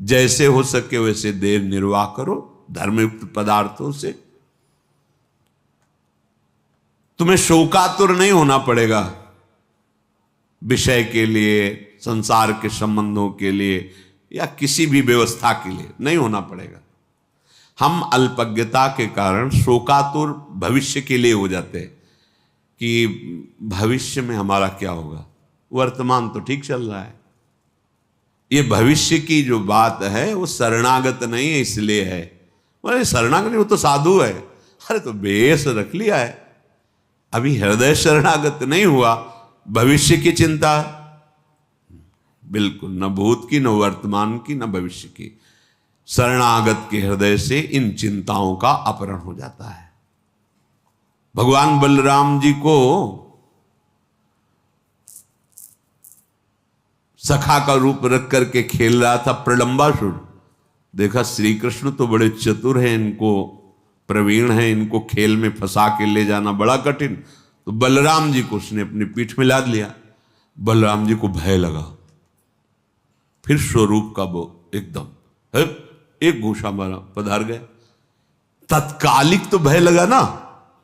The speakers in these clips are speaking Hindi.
जैसे हो सके वैसे देर निर्वाह करो धर्मयुक्त पदार्थों से। तुम्हें शोकातुर नहीं होना पड़ेगा विषय के लिए, संसार के संबंधों के लिए या किसी भी व्यवस्था के लिए नहीं होना पड़ेगा। हम अल्पज्ञता के कारण शोकातुर भविष्य के लिए हो जाते हैं कि भविष्य में हमारा क्या होगा, वर्तमान तो ठीक चल रहा है। ये भविष्य की जो बात है वो शरणागत नहीं है, इसलिए है। अरे शरणागत नहीं, वो तो साधु है। अरे तो बेस रख लिया है, अभी हृदय शरणागत नहीं हुआ। भविष्य की चिंता बिल्कुल, न भूत की, न वर्तमान की, न भविष्य की। शरणागत के हृदय से इन चिंताओं का अपहरण हो जाता है। भगवान बलराम जी को सखा का रूप रख करके खेल रहा था प्रलंबासुर। देखा श्री कृष्ण तो बड़े चतुर हैं, इनको प्रवीण हैं, इनको खेल में फंसा के ले जाना बड़ा कठिन। तो बलराम जी को उसने अपनी पीठ में लाद लिया। बलराम जी को भय लगा, फिर स्वरूप का वो एकदम एक घूसा मारा, पधार गए। तत्कालिक तो भय लगा ना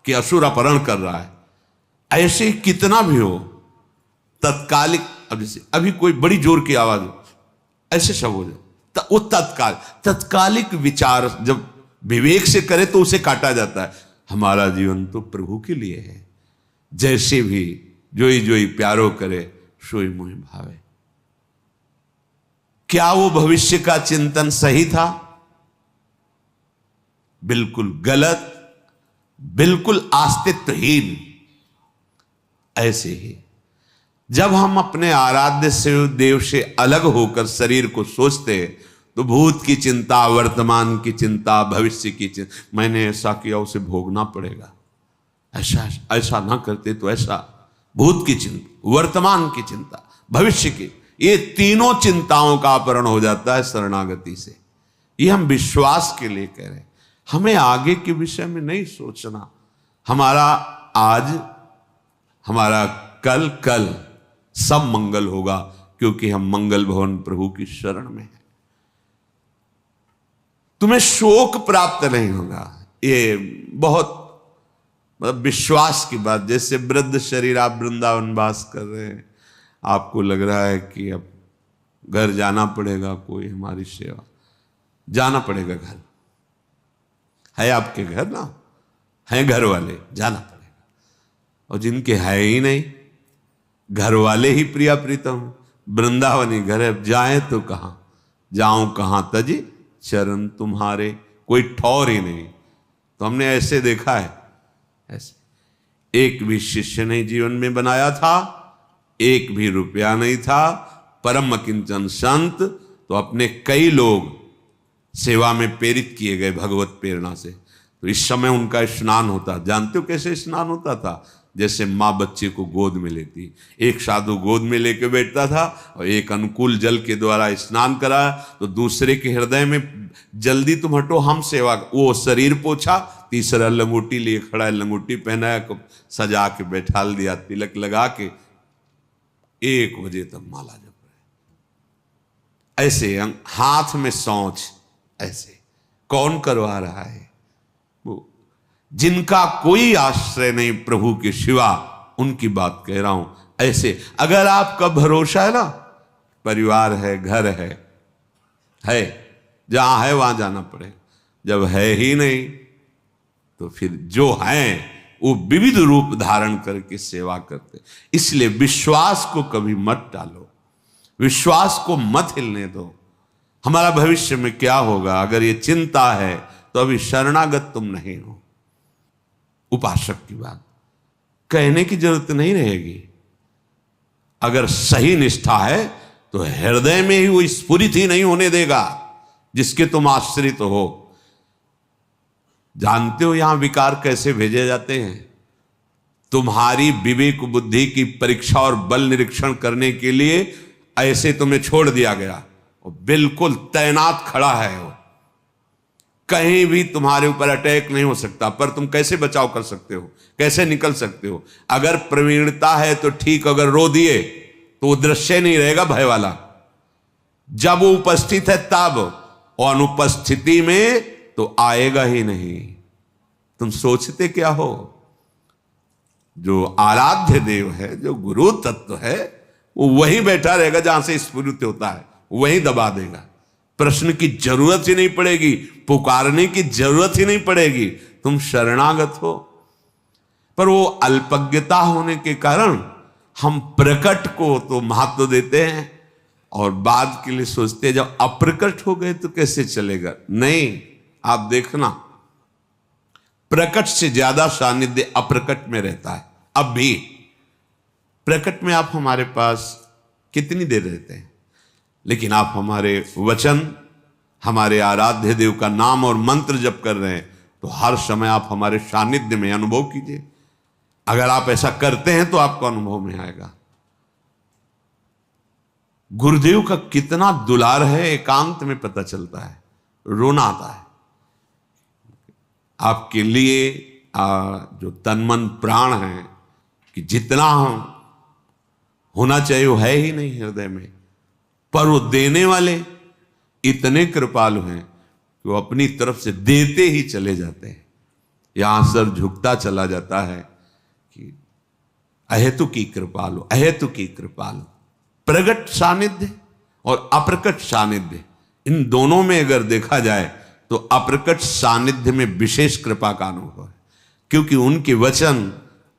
कि असुर अपहरण कर रहा है। ऐसे कितना भी हो तत्कालिक, अब जैसे अभी कोई बड़ी जोर की आवाज हो, ऐसे सब हो जाए, वो तत्कालिक विचार जब विवेक से करे तो उसे काटा जाता है। हमारा जीवन तो प्रभु के लिए है, जैसे भी जोई जोई प्यारो करे सोई मोहि भावे। क्या वो भविष्य का चिंतन सही था? बिल्कुल गलत, बिल्कुल अस्तित्वहीन। ऐसे ही जब हम अपने आराध्य से देव से अलग होकर शरीर को सोचते तो भूत की चिंता, वर्तमान की चिंता, भविष्य की चिंता, मैंने ऐसा किया उसे भोगना पड़ेगा, ऐसा ना करते तो ऐसा, भूत की चिंता, वर्तमान की चिंता, भविष्य की, ये तीनों चिंताओं का अपहरण हो जाता है शरणागति से। ये हम विश्वास के लिए कह रहे हैं, हमें आगे के विषय में नहीं सोचना। हमारा आज, हमारा कल सब मंगल होगा, क्योंकि हम मंगल भवन प्रभु की शरण में हैं। तुम्हें शोक प्राप्त नहीं होगा, ये बहुत मतलब विश्वास की बात। जैसे वृद्ध शरीर, आप वृंदावन वास कर रहे हैं, आपको लग रहा है कि अब घर जाना पड़ेगा, कोई हमारी सेवा, जाना पड़ेगा। घर है आपके, घर ना है, घर वाले, जाना पड़ेगा। और जिनके है ही नहीं, घर वाले ही प्रिया प्रीतम, वृंदावनी घर है, जाए तो कहां, जाऊं कहां तजी चरण तुम्हारे, कोई ठौर ही नहीं। तो हमने ऐसे देखा है, ऐसे एक भी शिष्य नहीं जीवन में बनाया था, एक भी रुपया नहीं था, परम किंचन संत। तो अपने कई लोग सेवा में प्रेरित किए गए भगवत प्रेरणा से। तो इस समय उनका स्नान होता, जानते हो कैसे स्नान होता था? जैसे माँ बच्चे को गोद में लेती, एक साधु गोद में लेके बैठता था और एक अनुकूल जल के द्वारा स्नान कराया, तो दूसरे के हृदय में जल्दी तुम हटो, हम सेवा, वो शरीर पोछा, तीसरा लंगोटी लिए खड़ा है, लंगोटी पहनाया, सजा के बैठा दिया, तिलक लगा के 1 बजे तक माला जप रहे। ऐसे हाथ में सौंच, ऐसे कौन करवा रहा है? वो जिनका कोई आश्रय नहीं प्रभु के सिवा, उनकी बात कह रहा हूं। ऐसे अगर आपका भरोसा है ना, परिवार है, घर है, जहां है वहां जाना पड़े। जब है ही नहीं तो फिर जो हैं वो विविध रूप धारण करके सेवा करते। इसलिए विश्वास को कभी मत टालो, विश्वास को मत हिलने दो। हमारा भविष्य में क्या होगा, अगर ये चिंता है तो अभी शरणागत तुम नहीं हो। उपासक की बात कहने की जरूरत नहीं रहेगी। अगर सही निष्ठा है तो हृदय में ही वो स्फुरित ही नहीं होने देगा जिसके तुम आश्रित हो। जानते हो यहां विकार कैसे भेजे जाते हैं? तुम्हारी विवेक बुद्धि की परीक्षा और बल निरीक्षण करने के लिए ऐसे तुम्हें छोड़ दिया गया और बिल्कुल तैनात खड़ा है वो, कहीं भी तुम्हारे ऊपर अटैक नहीं हो सकता। पर तुम कैसे बचाव कर सकते हो, कैसे निकल सकते हो? अगर प्रवीणता है तो ठीक, अगर रो दिए तो वो दृश्य नहीं रहेगा भय वाला। जब वो उपस्थित है तब, और अनुपस्थिति में तो आएगा ही नहीं। तुम सोचते क्या हो? जो आराध्य देव है, जो गुरु तत्व है, वो वहीं बैठा रहेगा जहां से स्फुरित होता है, वहीं दबा देगा। प्रश्न की जरूरत ही नहीं पड़ेगी, पुकारने की जरूरत ही नहीं पड़ेगी, तुम शरणागत हो। पर वो अल्पज्ञता होने के कारण हम प्रकट को तो महत्व देते हैं और बाद के लिए सोचते हैं जब अप्रकट हो गए तो कैसे चलेगा। नहीं, आप देखना, प्रकट से ज्यादा सानिध्य अप्रकट में रहता है। अब भी प्रकट में आप हमारे पास कितनी देर रहते हैं, लेकिन आप हमारे वचन, हमारे आराध्य देव का नाम और मंत्र जप कर रहे हैं तो हर समय आप हमारे सानिध्य में अनुभव कीजिए। अगर आप ऐसा करते हैं तो आपको अनुभव में आएगा। गुरुदेव का कितना दुलार है, एकांत में पता चलता है, रोना आता है। आपके लिए जो तन मन प्राण है, कि जितना होना चाहिए वो है ही नहीं हृदय में, पर वो देने वाले इतने कृपालु हैं कि वो अपनी तरफ से देते ही चले जाते हैं। यहां सर झुकता चला जाता है कि अहेतु की कृपालु, अहेतु की कृपालु। प्रगट सानिध्य और अप्रकट सानिध्य, इन दोनों में अगर देखा जाए तो अप्रकट सानिध्य में विशेष कृपा का अनुभव है, क्योंकि उनके वचन,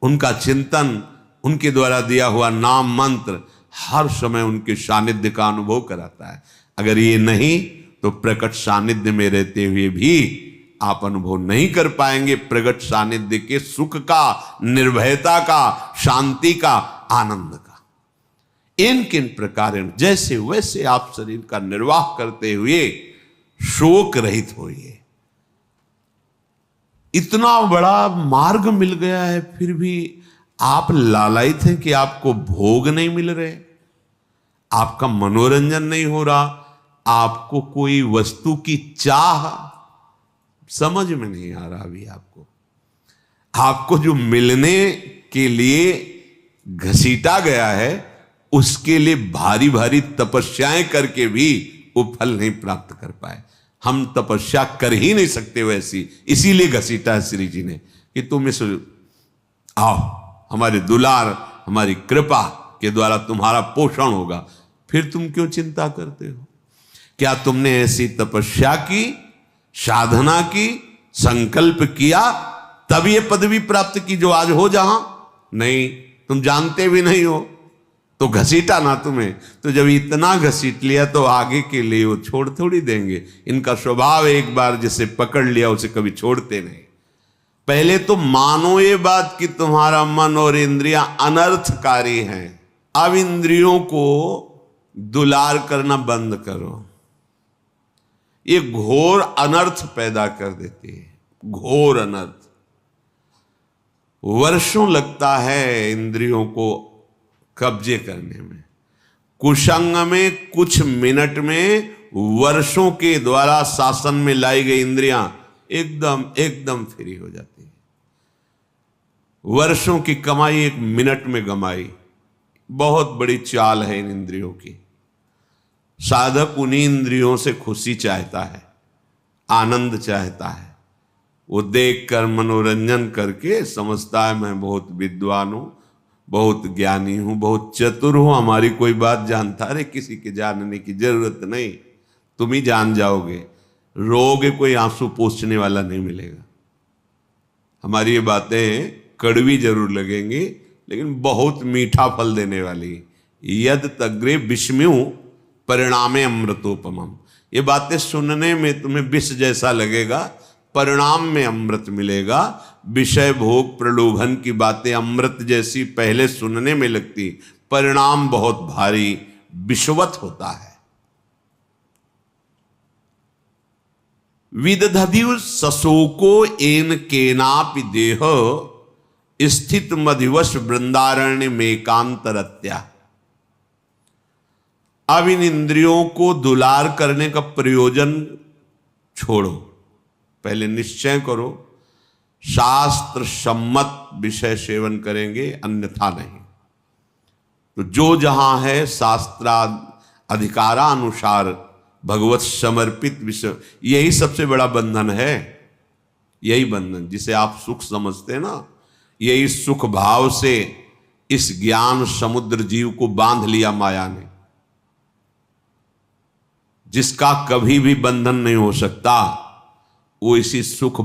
उनका चिंतन, उनके द्वारा दिया हुआ नाम मंत्र हर समय उनके सानिध्य का अनुभव कराता है। अगर ये नहीं तो प्रकट सानिध्य में रहते हुए भी आप अनुभव नहीं कर पाएंगे प्रकट सानिध्य के सुख का, निर्भयता का, शांति का, आनंद का। इन किन प्रकार जैसे वैसे आप शरीर का निर्वाह करते हुए शोक रहित होइए। इतना बड़ा मार्ग मिल गया है, फिर भी आप लालायित हैं कि आपको भोग नहीं मिल रहे, आपका मनोरंजन नहीं हो रहा, आपको कोई वस्तु की चाह समझ में नहीं आ रहा। अभी आपको जो मिलने के लिए घसीटा गया है, उसके लिए भारी भारी तपस्याएं करके भी वो फल नहीं प्राप्त कर पाए। हम तपस्या कर ही नहीं सकते वैसी, इसीलिए घसीटा है श्री जी ने कि तुम इस आओ, हमारे दुलार, हमारी कृपा के द्वारा तुम्हारा पोषण होगा। फिर तुम क्यों चिंता करते हो? क्या तुमने ऐसी तपस्या की, साधना की, संकल्प किया, तब ये पदवी प्राप्त की जो आज हो जहां? नहीं, तुम जानते भी नहीं हो तो घसीटा ना तुम्हें। तो जब इतना घसीट लिया तो आगे के लिए वो छोड़ थोड़ी देंगे। इनका स्वभाव एक बार जिसे पकड़ लिया उसे कभी छोड़ते नहीं। पहले तो मानो ये बात कि तुम्हारा मन और इंद्रियां अनर्थकारी हैं। अब इंद्रियों को दुलार करना बंद करो, ये घोर अनर्थ पैदा कर देती है, घोर अनर्थ। वर्षों लगता है इंद्रियों को कब्जे करने में, कुसंग में कुछ मिनट में वर्षों के द्वारा शासन में लाई गई इंद्रियां एकदम फ्री हो जाती है। वर्षों की कमाई एक मिनट में गमाई। बहुत बड़ी चाल है इन इंद्रियों की। साधक उन्हीं इंद्रियों से खुशी चाहता है, आनंद चाहता है। वो देखकर मनोरंजन करके समझता है मैं बहुत विद्वान हूं, बहुत ज्ञानी हूं, बहुत चतुर हूं, हमारी कोई बात जानता। अरे किसी के जानने की जरूरत नहीं, तुम ही जान जाओगे। रोगे, कोई आंसू पोंछने वाला नहीं मिलेगा। हमारी ये बातें कड़वी जरूर लगेंगी, लेकिन बहुत मीठा फल देने वाली। यद तग्रे विषम्यु परिणामे अमृतोपमम। ये बातें सुनने में तुम्हें विष जैसा लगेगा, परिणाम में अमृत मिलेगा। विषय भोग प्रलोभन की बातें अमृत जैसी पहले सुनने में लगती, परिणाम बहुत भारी विषवत होता है। विदधदिव सशोको एन केनापि देह स्थित मधिवश वृंदारण्य में कांतरत्या। अब इन इंद्रियों को दुलार करने का प्रयोजन छोड़ो, पहले निश्चय करो शास्त्र सम्मत विषय सेवन करेंगे, अन्यथा नहीं। तो जो जहां है शास्त्र अधिकारानुसार भगवत समर्पित विषय, यही सबसे बड़ा बंधन है। यही बंधन जिसे आप सुख समझते हैं ना, यही सुख भाव से इस ज्ञान समुद्र जीव को बांध लिया माया ने, जिसका कभी भी बंधन नहीं हो सकता। वो इसी सुख